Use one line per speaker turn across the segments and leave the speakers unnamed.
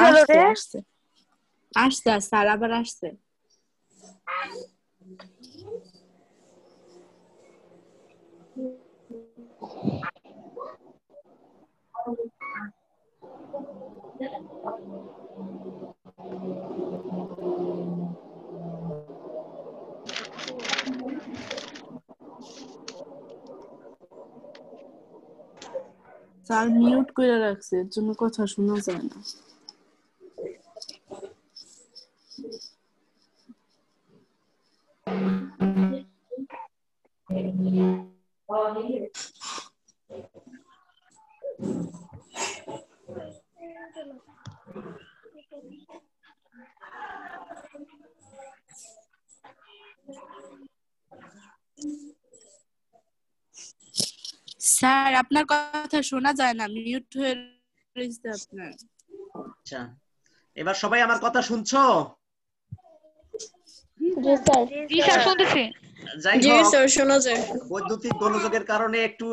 আসছে আসছে আসছে স্যার আবার আসছে। স্যার মিউট করে রাখছে, এর জন্য কথা শোনা যায় না। স্যার আপনার কথা শোনা যায় না, মিউট হয়ে রয়েছে আপনার।
আচ্ছা, এবার সবাই আমার কথা শুনছো?
জি স্যার শুনতেছি।
যাই হোক, বৈদ্যুতিক গোলযোগের কারণে একটু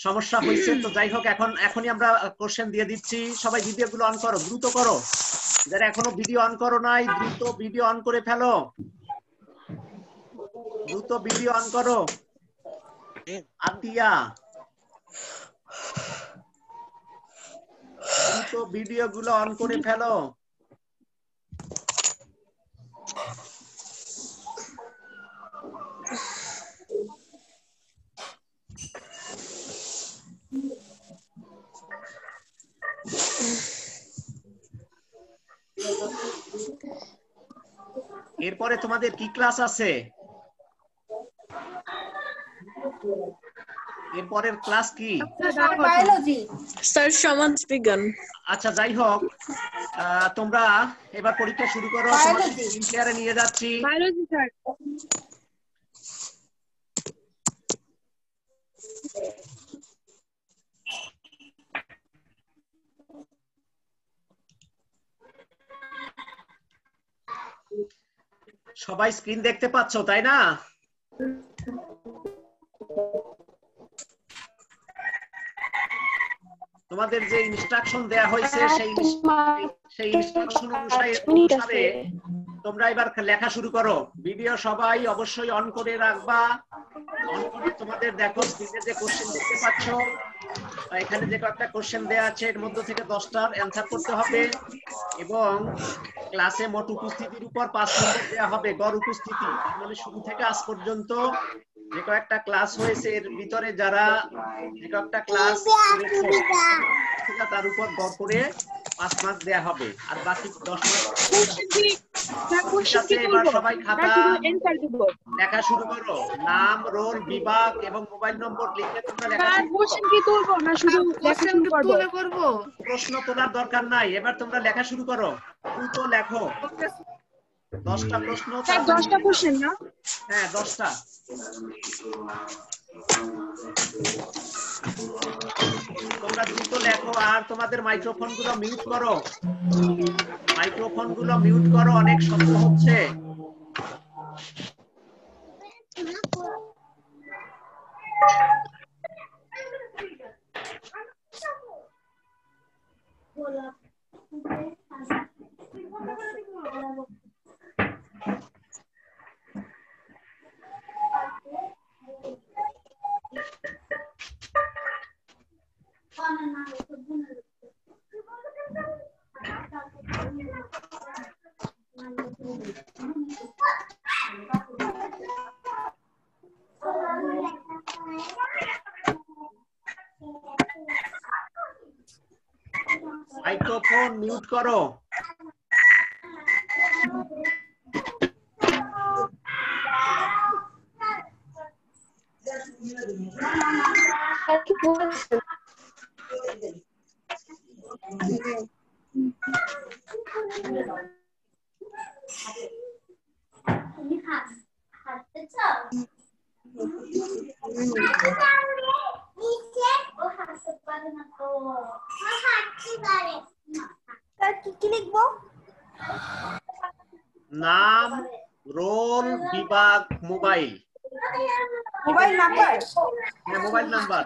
সমস্যা হয়েছে, তো যাই হোক এখনই আমরা কোশ্চেন দিয়ে দিচ্ছি। সবাই ভিডিওগুলো অন করো, দ্রুত করো। যারা এখনো ভিডিও অন করো নাই, দ্রুত ভিডিও অন করে ফেলো, দ্রুত ভিডিও অন করো। আতিয়া, দ্রুত ভিডিওগুলো অন করে ফেলো। এরপরে তোমাদের কি ক্লাস আছে? এরপরের ক্লাস কি?
বায়োলজি
স্যার সমাজ বিজ্ঞান।
আচ্ছা, যাই হোক, তোমরা এবার পরীক্ষা শুরু করো। তোমাদের স্ক্রিন শেয়ারে নিয়ে যাচ্ছি।
Biology sir.
সবাই স্ক্রিন দেখতে পাচ্ছ, তাই না? তোমাদের যে ইনস্ট্রাকশন দেয়া হয়েছে সেই ইনস্ট্রাকশন অনুসারে তোমরা এবার লেখা শুরু করো। ভিডিও সবাই অবশ্যই অন করে রাখবা। অন করে তোমাদের দেখো স্ক্রিনে যে কোশ্চেন দেখতে পাচ্ছ, এখানে যে কয়েকটা কোশ্চেন দেয়া আছে এর মধ্যে থেকে 10টার অ্যানসার করতে হবে, এবং ক্লাসে মোট উপস্থিতির উপর 5 নম্বর দেয়া হবে, গড় উপস্থিতি। তার মানে শুরু থেকে আজ পর্যন্ত যে কয়েকটা ক্লাস হয়েছে এর ভিতরে যারা যে কয়েকটা ক্লাস করেছো তার উপর গড় করে 5 মার্ক দেয়া হবে, আর বাকি 10 মার্ক। এবার সবাই খাতা লেখা শুরু করো। নাম, রোল, বিভাগ এবং মোবাইল নম্বর লিখে তোমরা লেখা শুরু করো। প্রশ্ন তোলার দরকার নাই, এবার তোমরা লেখা শুরু করো, দ্রুত লেখো। 10টা প্রশ্ন।
10টা কোশ্চেন না?
হ্যাঁ, 10টা। তোমরা দ্রুত লেখো, আর তোমাদের মাইক্রোফোন গুলো মিউট করো। মাইক্রোফোন গুলো মিউট করো, অনেক শব্দ হচ্ছে। মাইক্রোফোন মিউট করো। নাম, রোল, বিভাগ, মোবাইল।
Mobile number.
হ্যাঁ, মোবাইল নাম্বার।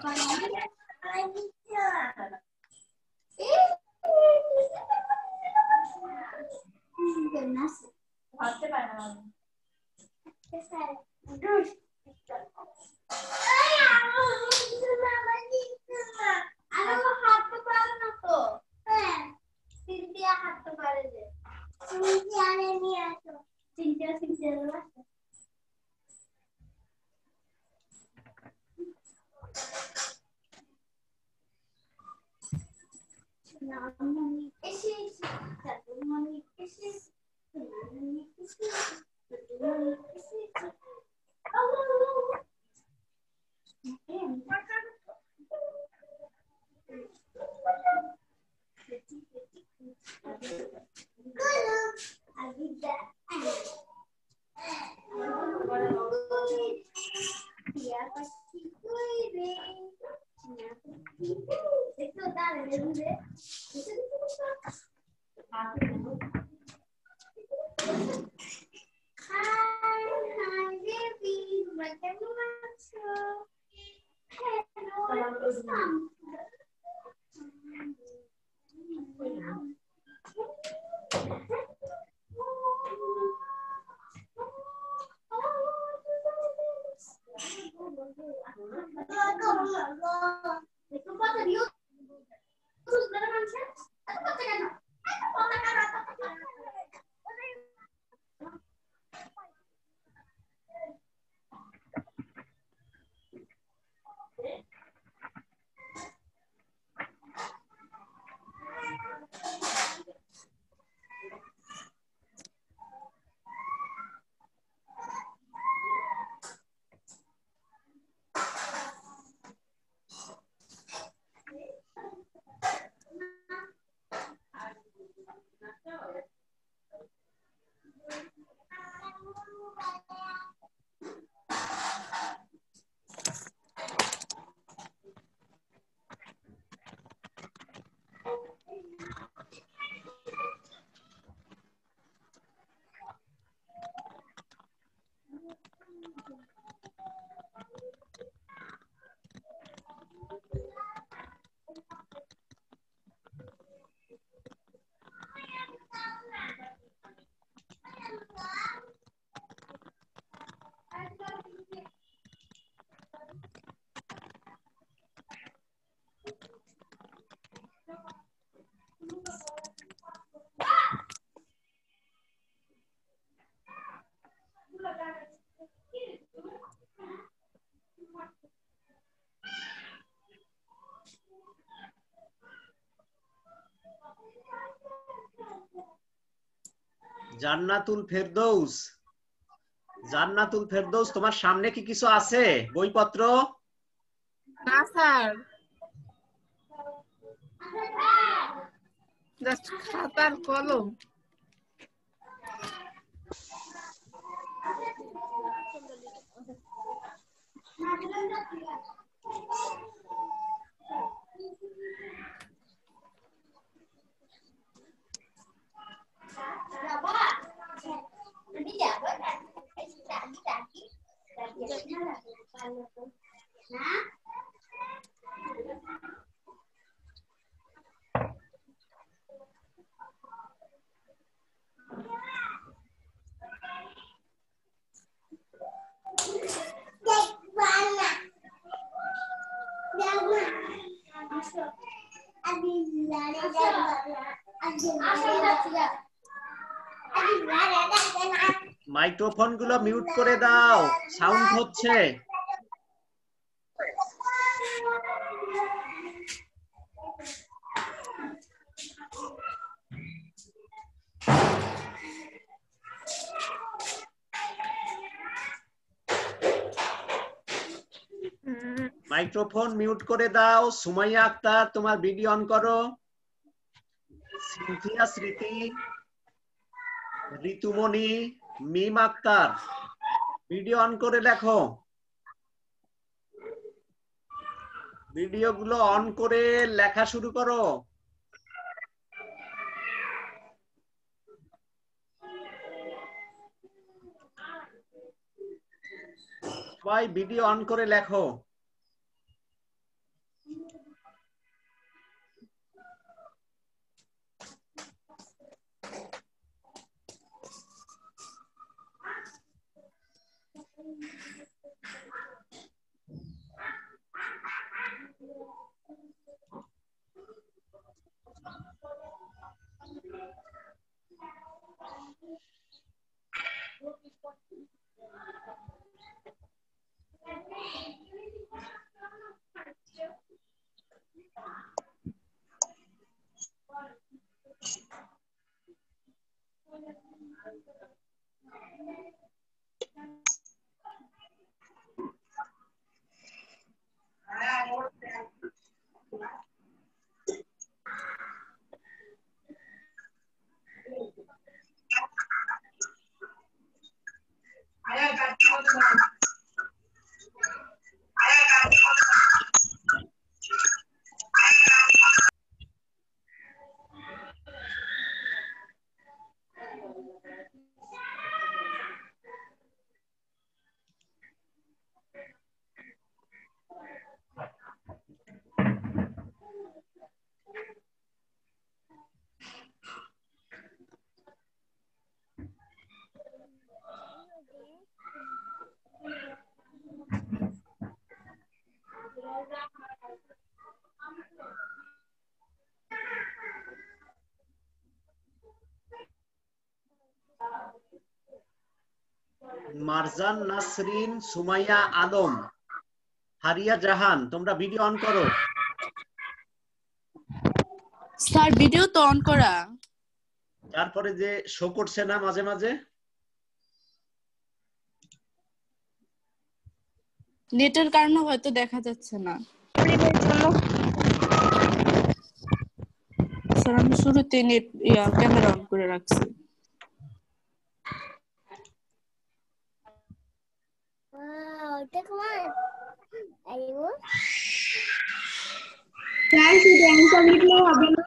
জান্নাতুল ফেরদৌস, জান্নাতুল ফেরদৌস, তোমার সামনে কি কিছু আছে বইপত্র?
না স্যার, জাস্ট খাতার কলম।
মাইক্রোফোন গুলো মিউট করে দাও, সাউন্ড হচ্ছে। মাইক্রোফোন মিউট করে দাও। সুমাইয়া আক্তার, তোমার ভিডিও অন করো। সিনথিয়া স্মৃতি, ঋতুমণি, মিম আক্তার, ভিডিও অন করে লেখো। ভিডিও গুলো অন করে লেখা শুরু করো। সবাই ভিডিও অন করে লেখো। মারজান নাসরিন, সুমাইয়া আলম, হারিয়া জাহান, তোমরা ভিডিও অন করো।
স্যার ভিডিও তো অন করা,
তারপরে যে শো করছে না মাঝে মাঝে,
নেটের কারণে হয়তো দেখা যাচ্ছে না। স্যার আমি শুরুতে নেট ক্যামেরা অন করে রাখছি।
স্যার শুধু অ্যান্সার লিখলে হবে না?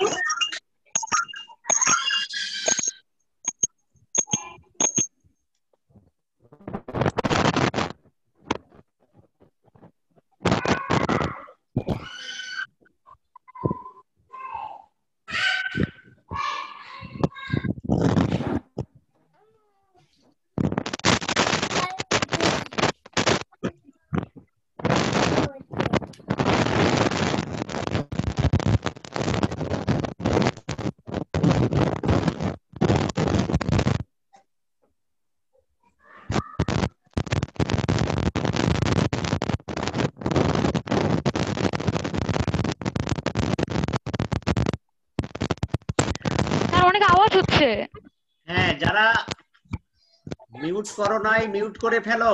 অনেক আওয়াজ হচ্ছে।
হ্যাঁ, যারা মিউট করো নাই মিউট করে ফেলো।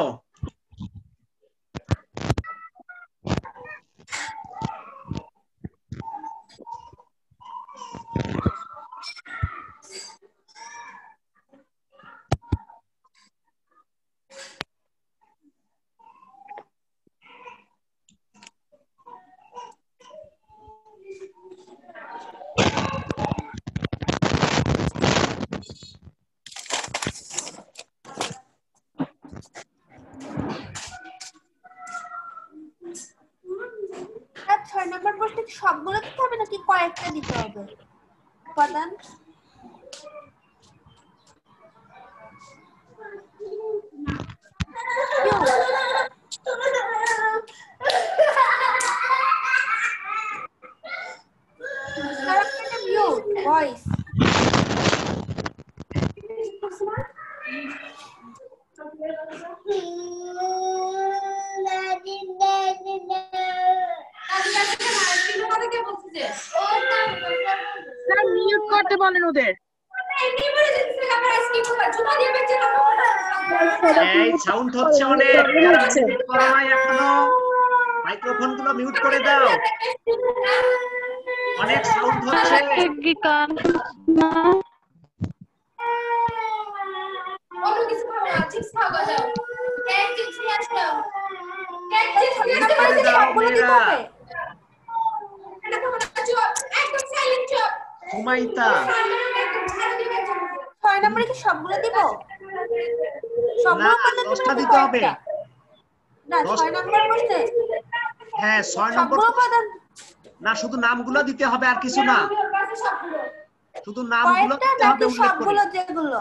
আর 6 নম্বর প্রশ্নে কি সবগুলো দিতে হবে নাকি কয়েকটা দিতে হবে উপাদান? Mute voice.
স্যার মিউট করতে বলেন ওদের।
এই সাউন্ড হচ্ছে অনেক, যারা মিউট করো নাই এখনো মাইক্রোফোন গুলো মিউট করে দাও, অনেক সাউন্ড হচ্ছে। মিউট করে দাও মেয়েরা। সুমাইতা,
6 নম্বরে কি সবগুলো দিব?
না
সবগুলো উপাদান
10টা দিতে হবে।
না 6 নম্বর প্রশ্নে
হ্যাঁ 6 নম্বর
সবগুলো উপাদান
না, শুধু নামগুলো দিতে হবে আর কিছু না, শুধু নামগুলো
কয়েকটা
দিতে হবে
নাকি
উল্লেখ করে।
সবগুলো যেগুলো?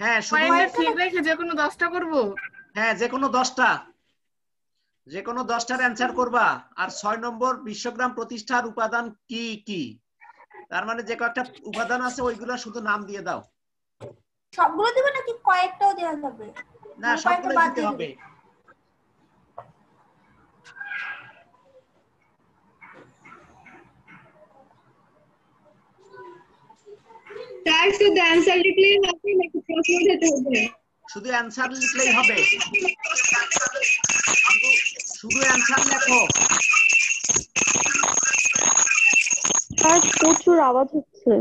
হ্যাঁ শুধু
ঠিক রেখে যে কোনো 10টা করব।
হ্যাঁ যে কোনো 10টা, যে কোনো 10টার অ্যানসার করবা। আর 6 নম্বর বিশ্বগ্রাম প্রতিষ্ঠার উপাদান কি কি, তার মানে যে কয়েকটা উপাদান আছে ওইগুলো শুধু নাম দিয়ে দাও।
সবগুলো দিবে নাকি কয়েকটাও দেওয়া যাবে?
না সবগুলো দিতে হবে।
স্যার শুধু অ্যানসার লিখলেই হবে নাকি প্রশ্ন দিতে হবে?
শুধু অ্যানসার লিখলেই হবে, শুধু অ্যানসার লেখো।
স্যার প্রচুর আওয়াজ হচ্ছে।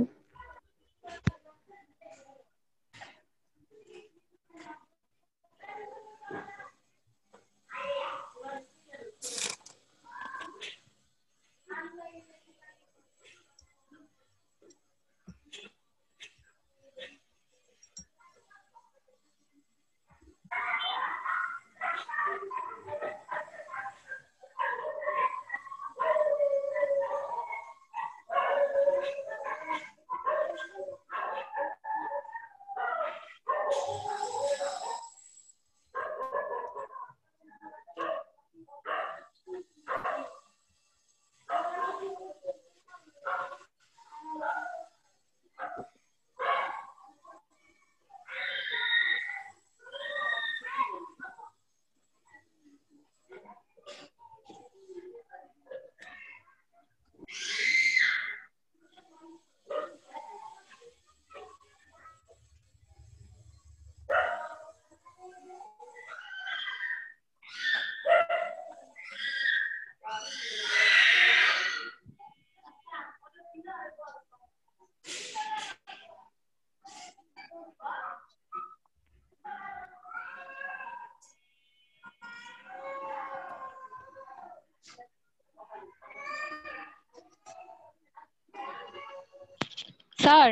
স্যার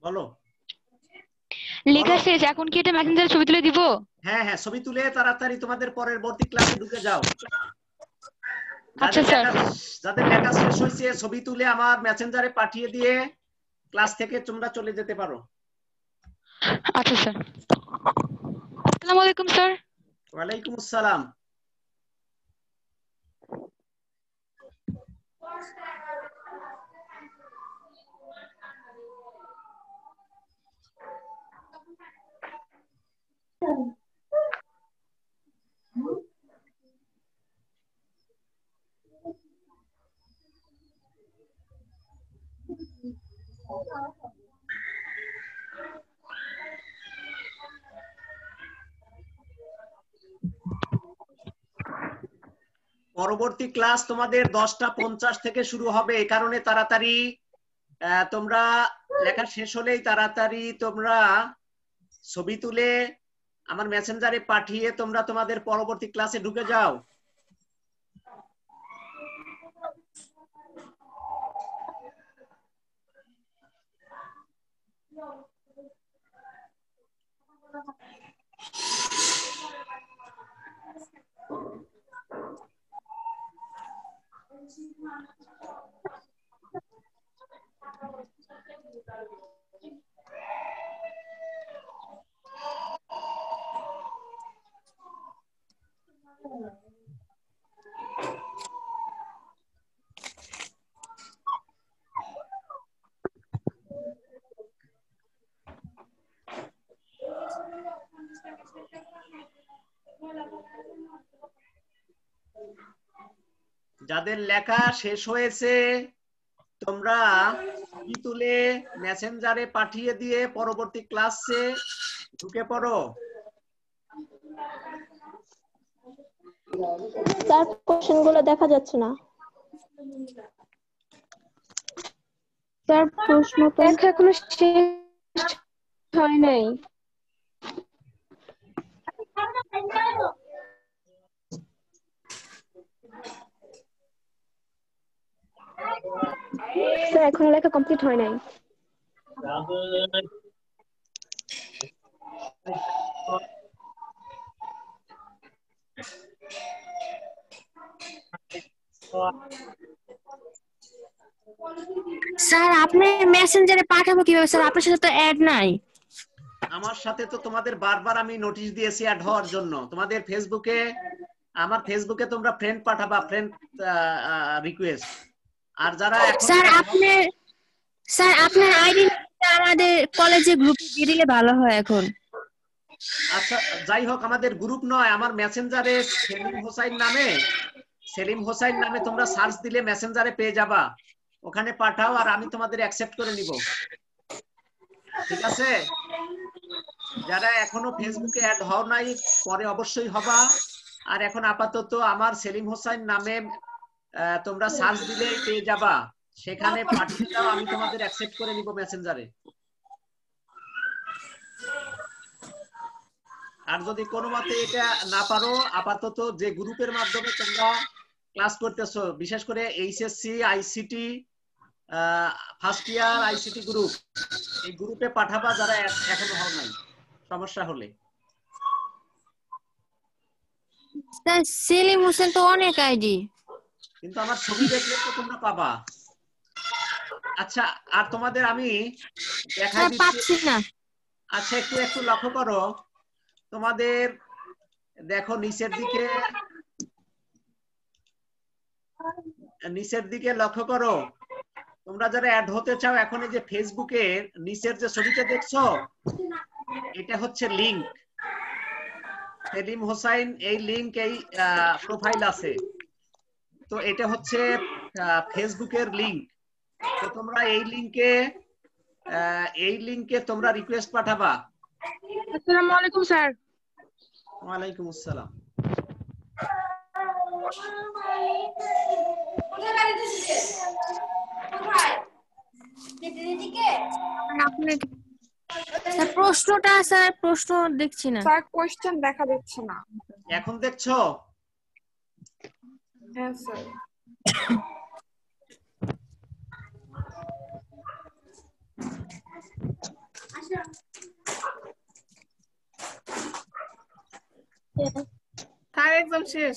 বলো।
লেখা শেষ, এখন কি এটা মেসেঞ্জারে ছবি তুলে দিব?
হ্যাঁ হ্যাঁ, ছবি তুলে তাড়াতাড়ি তোমাদের পরবর্তী ক্লাসে ঢুকে যাও।
আচ্ছা স্যার।
যাদের লেখা শেষ হয়েছে ছবি তুলে আমার মেসেঞ্জারে পাঠিয়ে দিয়ে ক্লাস থেকে তোমরা চলে যেতে পারো।
আচ্ছা স্যার। আসসালামু আলাইকুম স্যার।
ওয়ালাইকুম আসসালাম। পরবর্তী ক্লাস তোমাদের 10:50 থেকে শুরু হবে, এই কারণে তাড়াতাড়ি তোমরা লেখা শেষ হলেই তাড়াতাড়ি তোমরা ছবি তুলে আমার মেসেঞ্জারে পাঠিয়ে তোমরা তোমাদের পরবর্তী ক্লাসে ঢুকে যাও। যাদের লেখা শেষ হয়েছে তোমরা ছবি তুলে মেসেঞ্জারে পাঠিয়ে দিয়ে পরবর্তী ক্লাসে ঢুকে পড়ো।
স্যার কোশ্চেনগুলো দেখা যাচ্ছে না।
স্যার প্রশ্ন তো এখনো শেষ হয় নাই।
স্যার এখনো লেখা কমপ্লিট হয় নাই।
স্যার আপনি মেসেঞ্জারে পাঠাবো কিভাবে স্যার? আপনার সাথে তো অ্যাড নাই।
আমার সাথে তো তোমাদের বারবার আমি নোটিশ দিয়েছি অ্যাড হওয়ার জন্য। তোমাদের ফেসবুকে, আমার ফেসবুকে তোমরা ফ্রেন্ড পাঠাবা, ফ্রেন্ড রিকোয়েস্ট। আর যারা
স্যার আপনার আইডি আমাদের কলেজে গ্রুপে দিয়ে দিলে ভালো হয় এখন।
আচ্ছা যাই হোক, আমাদের গ্রুপ নয়, আমার মেসেঞ্জারে সেলিম হোসাইন নামে তোমরা সার্চ দিলে মেসেঞ্জারে পেয়ে যাবা। ওখানে পাঠাও আর আমি তোমাদের অ্যাকসেপ্ট করে নিব, ঠিক আছে? যারা এখনো ফেসবুকে অ্যাড হও নাই পরে অবশ্যই হবা। আর এখন আপাতত আমার সেলিম হোসেন নামে তোমরা সার্চ দিলেই পেয়ে যাবা, সেখানে পাঠিয়ে দাও, আমি তোমাদের অ্যাকসেপ্ট করে নিব মেসেঞ্জারে। আর যদি কোনো মতে এটা না পারো, আপাতত যে গ্রুপের মাধ্যমে তোমরা ক্লাস করতেছো, বিশেষ করে HSC ICT first year ICT group, এই গ্রুপে পাঠাবা যারা এখনো হও নাই, সমস্যা হলে।
স্যার সেলিম হোসেন তো অনেক আইডি,
কিন্তু আমার ছবি দেখলে তো তোমরা পাবা। আচ্ছা, আর তোমাদের আমি দেখাই
স্যার
দিচ্ছি।
পাচ্ছি না।
আচ্ছা, একটু একটু লক্ষ্য করো, তোমাদের দেখো নিচের দিকে লক্ষ্য করো, তোমরা যারা অ্যাড হতে চাও এখন এই যে ফেসবুকের নিচের যে ছবিটা দেখছো, এটা হচ্ছে লিংক। সেলিম হোসাইন এই লিংক, এই প্রোফাইল আছে, তো এটা হচ্ছে ফেসবুকের লিংক। তো তোমরা এই লিংকে তোমরা রিকোয়েস্ট পাঠাবা।
আসসালামু আলাইকুম স্যার।
ওয়ালাইকুম আসসালাম।
স্যার প্রশ্নটা, স্যার প্রশ্ন দেখছি না।
স্যার কোশ্চেন দেখা যাচ্ছে না।
এখন দেখছো?
হ্যাঁ স্যার। স্যার এক্সাম শেষ।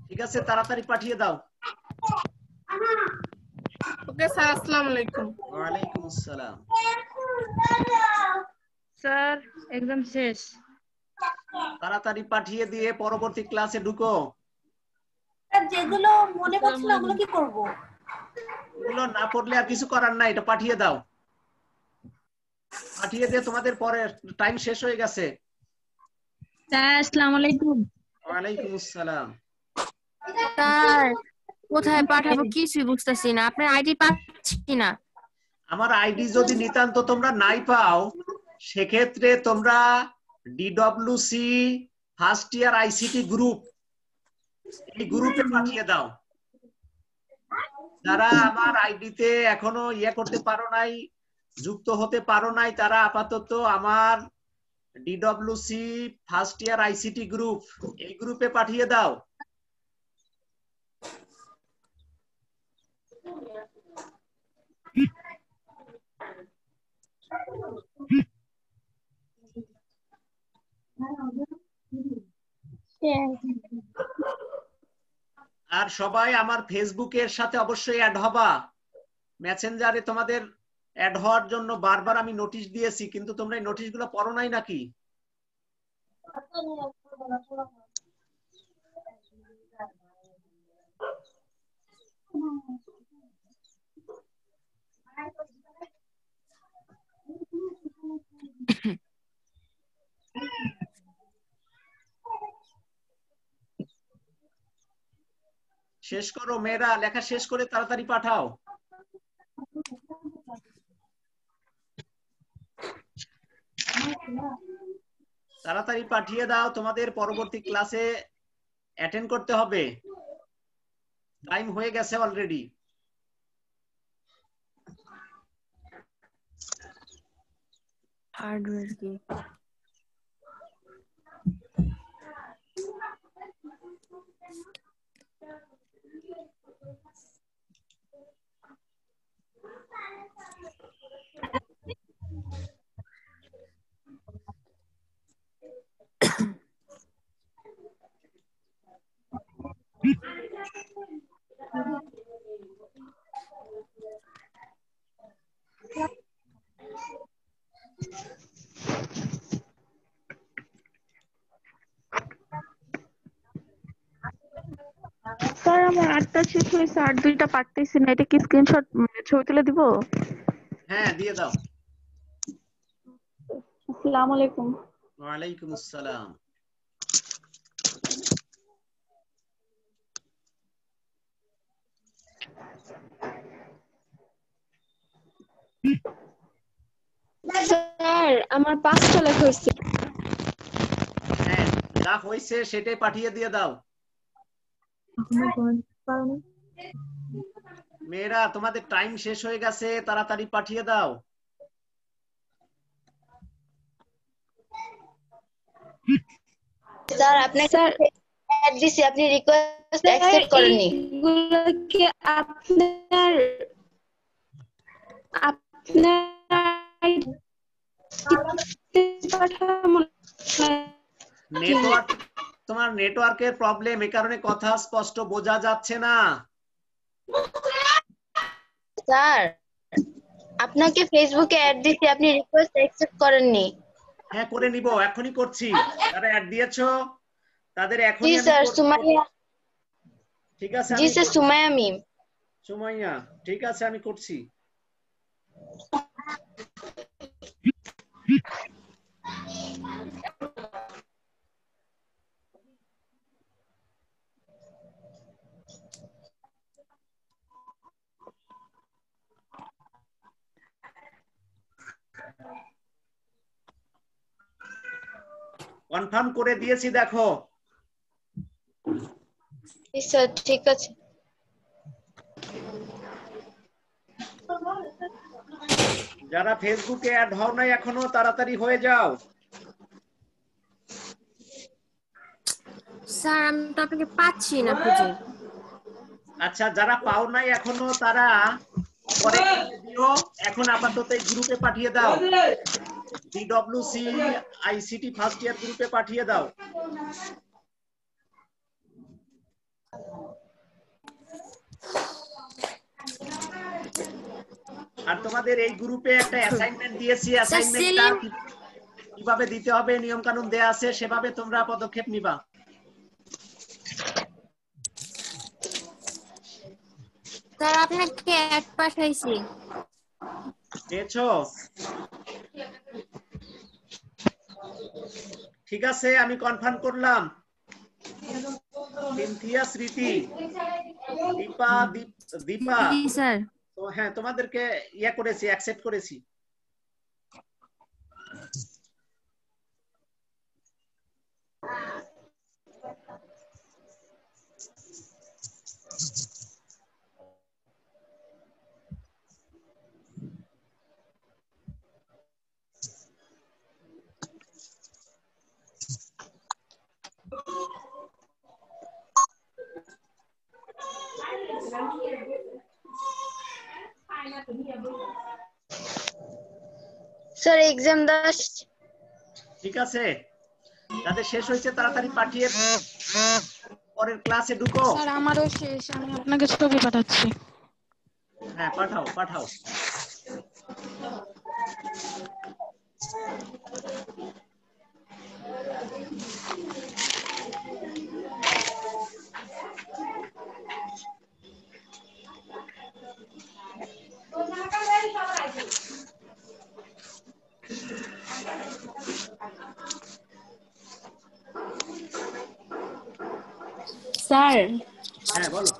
ঠিক আছে, তাড়াতাড়ি পাঠিয়ে দাও।
ওকে স্যার, আসসালামু আলাইকুম।
ওয়ালাইকুম আসসালাম।
স্যার এক্সাম শেষ।
তাড়াতাড়ি পাঠিয়ে দিয়ে পরবর্তী ক্লাসে ঢুকো।
যেগুলো মনে পড়ছে না ওগুলো কি করব?
এগুলো না পড়লে আর কিছু করার নাই, এটা পাঠিয়ে দাও। পাঠিয়ে দিয়ে তোমাদের পরে টাইম শেষ হয়ে গেছে।
স্যার আসসালামু আলাইকুম।
ওয়ালাইকুম আসসালাম।
স্যার কোথায় পাঠাবো কিছুই বুঝতেছি না, আপনার আইডি পাচ্ছি না।
আমার আইডি যদি নিতান্ত তোমরা নাই পাও, সেক্ষেত্রে তোমরা ডিডব্লিউসি ফার্স্ট ইয়ার আইসিটি গ্রুপ, এই গ্রুপে পাঠিয়ে দাও। যারা আমার আইডিতে এখনো করতে পারো নাই, যুক্ত হতে পারো নাই, তারা আপাতত আমার ডিডব্লিউসি ফার্স্ট ইয়ার আইসিটি গ্রুপ, এই গ্রুপে পাঠিয়ে দাও। আর সবাই আমার ফেসবুকের সাথে অবশ্যই অ্যাড হবা। মেসেঞ্জারে তোমাদের অ্যাড হওয়ার জন্য বারবার আমি নোটিশ দিয়েছি, কিন্তু তোমরা এই নোটিশগুলো পড়ো নাই নাকি? শেষ করো মেয়েরা, লেখা শেষ করে তাড়াতাড়ি পাঠাও। তাড়াতাড়ি পাঠিয়ে দাও, তোমাদের পরবর্তী ক্লাসে অ্যাটেন্ড করতে হবে, টাইম হয়ে গেছে অলরেডি।
হার্ডওয়্যার কি?
স্যার আমার 8টা শেষ হয়েছে, আর 2টা পারতেছি না, এটা কি স্ক্রিনশট ছবি তুলে দিব?
হ্যাঁ, দিয়ে দাও।
আসসালামু আলাইকুম।
ওয়ালাইকুম আসসালাম।
স্যার আমার 5টা লেখা হয়েছে।
হ্যাঁ, যা হয়েছে সেটাই পাঠিয়ে দিয়ে দাও। মেয়েরা তোমাদের টাইম শেষ হয়ে গেছে, তাড়াতাড়ি পাঠিয়ে দাও।
স্যার আপনাকে
স্যার
অ্যাড দিছি, আপনি রিকোয়েস্ট অ্যাকসেপ্ট করেননি।
এগুলো কি আপনার পাঠাবো নাকি?
নেটওয়ার্ক, তোমার নেটওয়ার্কের প্রবলেম, এই কারণে কথা স্পষ্ট বোঝা যাচ্ছে না।
স্যার আপনাকে ফেসবুকে অ্যাড দিছি, আপনি রিকোয়েস্ট অ্যাকসেপ্ট করেননি।
হ্যাঁ, করে নিব, এখনই করছি। যারা অ্যাড দিয়েছো তাদের
জি
এখনই আমি
স্যার, সুমাইয়া।
ঠিক আছে,
জি
আমি
স্যার, সুমাইয়া মিম।
সুমাইয়া, ঠিক আছে, আমি করছি। কনফার্ম করে দিয়েছি, দেখো।
জি স্যার, ঠিক আছে।
যারা ফেসবুকে অ্যাড হও নাই এখনো, তাড়াতাড়ি হয়ে যাও।
স্যার আমি তো আপনাকে পাচ্ছি না খুঁজে।
আচ্ছা, যারা পাও নাই এখনো তারা পরে দিও, এখন আপাতত এই গ্রুপে পাঠিয়ে দাও। ডিডব্লিউসি আইসিটি ফার্স্ট ইয়ার গ্রুপে পাঠিয়ে দাও। আর তোমাদের এই গ্রুপে একটা অ্যাসাইনমেন্ট দিয়েছি, অ্যাসাইনমেন্টটা কিভাবে দিতে হবে নিয়ম কানুন দেয়া আছে, সেভাবে তোমরা পদক্ষেপ নিবা।
স্যার আপনাকে অ্যাড পাঠাইছি।
পেয়েছো? ঠিক আছে, আমি কনফার্ম করলাম। সিনথিয়া, স্মৃতি, দীপা, দীপা,
জি স্যার।
তো হ্যাঁ, তোমাদেরকে ইয়া করেছি, অ্যাকসেপ্ট করেছি।
Sir exam Das.
ঠিক আছে, যাদের শেষ হয়েছে তাড়াতাড়ি পাঠিয়ে পরের ক্লাসে ঢুকো।
স্যার আমারও শেষ, আমি আপনাকে ছবি পাঠাচ্ছি।
হ্যাঁ, পাঠাও পাঠাও।
স্যার,
হ্যাঁ বলো।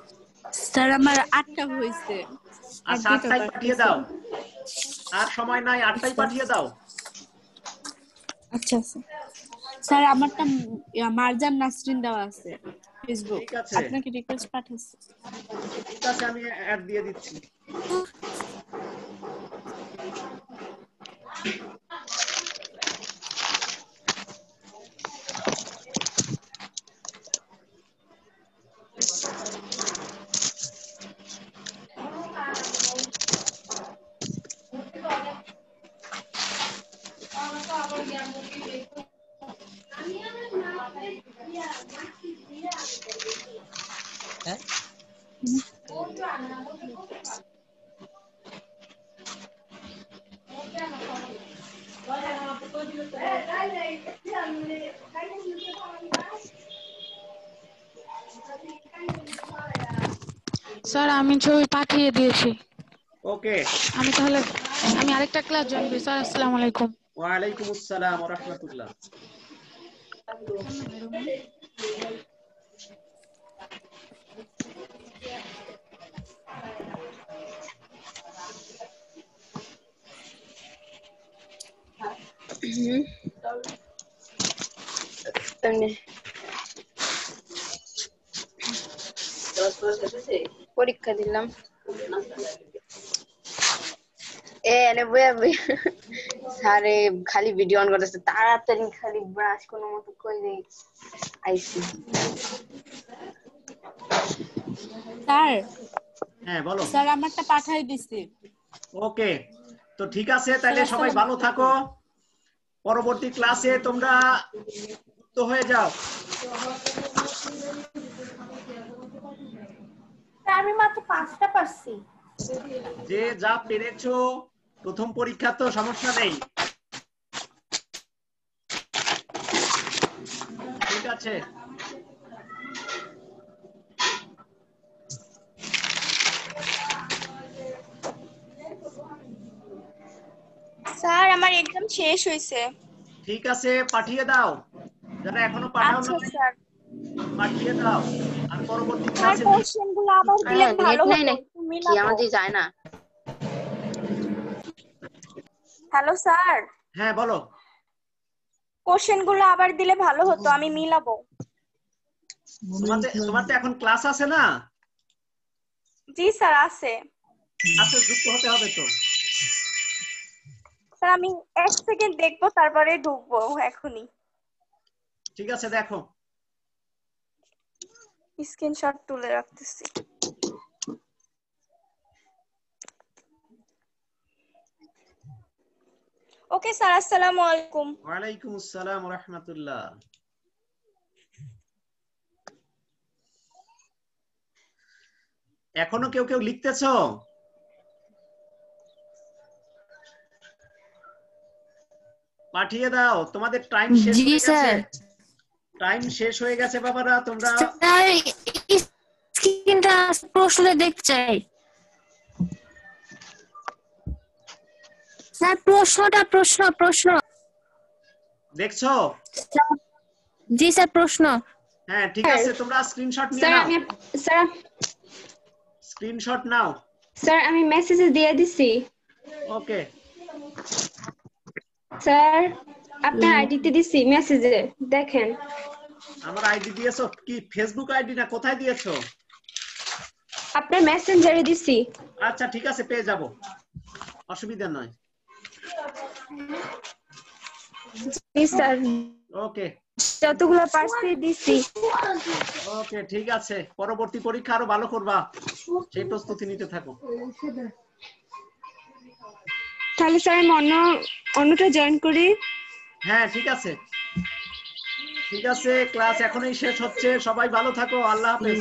স্যার আমার 8টা হয়েছে।
আচ্ছা, 8টাই পাঠিয়ে দাও। আর সময় নাই, 8টাই পাঠিয়ে দাও।
আচ্ছা স্যার, আমারটা মারজান নাসরিন দেওয়া আছে ফেসবুক।
ঠিক আছে,
আপনাকে রিকোয়েস্ট পাঠাচ্ছি।
ঠিক আছে, আমি অ্যাড দিয়ে দিচ্ছি।
স্যার আমি ছবি পাঠিয়ে দিয়েছি।
ওকে,
আমি আরেকটা ক্লাস জয়েন করি। স্যার আসসালামু আলাইকুম।
ওয়ালাইকুম আসসালাম ওয়া রাহমাতুল্লাহ।
পরীক্ষা দিলাম এনে বইয়া বইয়া স্যারে খালি ভিডিও অন করতেছে তাড়াতাড়ি খালি ব্রাশ কোনো মতো করে আইসি
স্যার
হ্যাঁ বলো।
স্যার আমারটা পাঠাই দিছি।
ওকে, তো ঠিক আছে, তাহলে সবাই ভালো থাকো। পরবর্তী ক্লাসে তোমরা যুক্ত হয়ে যাও।
আমি মাত্র 5টা পারছি।
যে যা পেরেছো, প্রথম পরীক্ষা তো সমস্যা নেই। ঠিক আছে,
স্যার আমার এক্সাম শেষ হইছে।
ঠিক আছে, পাঠিয়ে দাও। যারা এখনো পাঠাও
আচ্ছা
নাই
স্যার।
পাঠিয়ে দাও। আর পরবর্তী
স্যার
ক্লাসে
কোশ্চেনগুলো আবার দিলে ভালো হতো। কি আমাদের যায় না। Hello sir.
হ্যাঁ বলো।
কোশ্চেনগুলো আবার দিলে ভালো হতো, আমি মিলাবো।
তোমার তো এখন ক্লাস আছে না?
জি স্যার আছে।
আচ্ছা, যুক্ত হতে হবে তো।
স্যার আমি 1 সেকেন্ড দেখবো তারপরে ঢুকবো এখনই।
ঠিক আছে, দেখো।
স্ক্রিনশট তুলে রাখতেছি। ওকে স্যার, আসসালামু আলাইকুম।
ওয়ালাইকুম আসসালাম ওয়া রাহমাতুল্লাহ। এখনো কেউ কেউ লিখতেছো? পাঠিয়ে দাও, তোমাদের টাইম শেষ হয়ে গেছে। টাইম শেষ হয়ে গেছে বাবারা, তোমরা
স্ক্রিনটা প্রশ্ন দেখতে চাই স্যার। প্রশ্ন
দেখছো?
জি স্যার, প্রশ্ন।
হ্যাঁ ঠিক আছে, তোমরা স্ক্রিনশট নিয়ে
স্যার
নাও।
আমি স্যার
স্ক্রিনশট নাও।
স্যার আমি মেসেজে দিয়ে দিছি।
ওকে।
স্যার আপনার আইডিতে দিছি মেসেজে, দেখেন।
আমার আইডি দিয়েছো কি? ফেসবুক আইডি না কোথায় দিয়েছো?
আপনার মেসেঞ্জারে দিছি।
আচ্ছা ঠিক আছে, পেয়ে যাব, অসুবিধা নয়।
জি স্যার,
ওকে
যতগুলো পারছি দিছি।
ওকে ঠিক আছে, পরবর্তী পরীক্ষা আরো ভালো করবা, সেই প্রস্তুতি নিতে থাকো।
তাহলে স্যার আমি অন্যটা জয়েন করি।
হ্যাঁ ঠিক আছে, ঠিক আছে, ক্লাস এখনই শেষ হচ্ছে। সবাই ভালো থাকো, আল্লাহ হাফেজ।